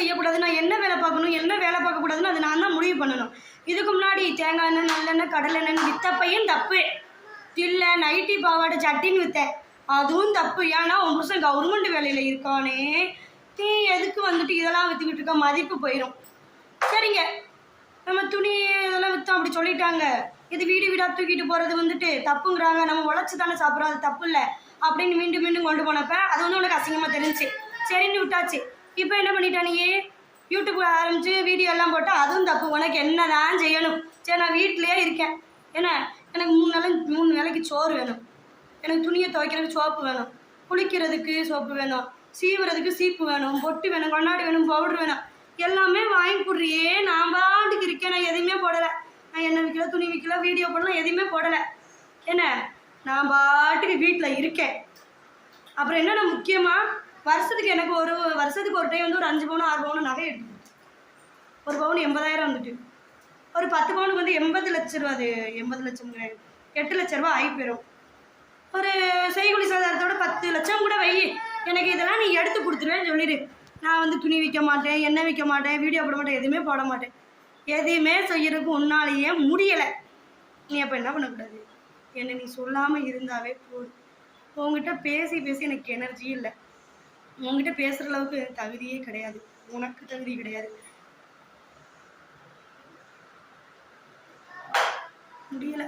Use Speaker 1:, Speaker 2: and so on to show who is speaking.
Speaker 1: செய்யக்கூடாது, நான் என்ன வேலை பார்க்கணும் என்ன வேலை பார்க்கக்கூடாதுன்னு அது நான் தான் முடிவு பண்ணணும். இதுக்கு முன்னாடி தேங்காய் எண்ணெய் நல்லெண்ணெய் கடலை எண்ணெய் வித்தப்பையும் தப்பு இல்லை, நைட்டி பாவாடை சட்டின்னு விற்றேன் அதுவும் தப்பு. ஏன்னா உன் புருஷன் கவர்மெண்ட் வேலையில் இருக்கானே, நீ எதுக்கு வந்துட்டு இதெல்லாம் விற்றுக்கிட்டு இருக்க, மதிப்பு போயிடும். சரிங்க, நம்ம துணி இதெல்லாம் விற்றோம் அப்படி சொல்லிட்டாங்க, இது வீடு வீடாக தூக்கிட்டு போகிறது வந்துட்டு தப்புங்கிறாங்க, நம்ம உழைச்சி தானே சாப்பிட்றோம் அது தப்பு இல்லை அப்படின்னு மீண்டும் மீண்டும் கொண்டு போனப்ப அது வந்து உனக்கு அசிங்கமாக தெரிஞ்சு சரின்னு விட்டாச்சு. இப்போ என்ன பண்ணிட்டா நீ யூடியூப் ஆரம்பிச்சு வீடியோ எல்லாம் போட்டால் அதுவும் தப்பு. உனக்கு என்ன தான் செய்யணும்? சரி நான் வீட்டிலையே இருக்கேன், ஏன்னா எனக்கு 3 வேளைக்கு சோறு வேணும், எனக்கு துணியை துவைக்கிறதுக்கு சோப்பு வேணும், குளிக்கிறதுக்கு சோப்பு வேணும், சீவுறதுக்கு சீப்பு வேணும், பொட்டு வேணும், கண்ணாடி வேணும், பவுடர் வேணும், எல்லாமே வாங்கி கொடுறியே. நான் பாட்டுக்கு இருக்கேன், நான் எதையுமே போடலை, நான் எண்ணெய் விற்கல துணி விற்கல வீடியோ போடலாம் எதையுமே போடலை. என்ன நான் பாட்டுக்கு வீட்டில் இருக்கேன். அப்புறம் என்னென்ன முக்கியமாக வருஷத்துக்கு எனக்கு வருஷத்துக்கு ஒரு டைம் வந்து ஒரு 5 பவுன் 6 பவுன் நகை எடுத்து, ஒரு பவுன் 80,000 வந்துட்டு, ஒரு 10 பவுனுக்கு வந்து 80 லட்ச ரூபா, அது 80 லட்சம் கிடையாது 8 லட்ச ரூபா ஆகி போயிடும். ஒரு செய்கூலி சாதாரத்தோட 10 லட்சம் கூட வை, எனக்கு இதெல்லாம் நீ எடுத்து கொடுத்துருவேன்னு சொல்லிடு. நான் வந்து துணி விற்க மாட்டேன், எண்ணெய் விற்க மாட்டேன், வீடியோ போட மாட்டேன், எதுவுமே போட மாட்டேன், எதையுமே செய்யறதுக்கு உன்னாலேயே முடியலை. நீ அப்போ என்ன பண்ணக்கூடாது, என்னை நீ சொல்லாமல் இருந்தாவே போதும். உங்ககிட்ட பேசி பேசி எனக்கு எனர்ஜி இல்லை, உங்ககிட்ட பேசுகிற அளவுக்கு தகுதியே கிடையாது, உனக்கு தகுதி கிடையாது, முடியலை.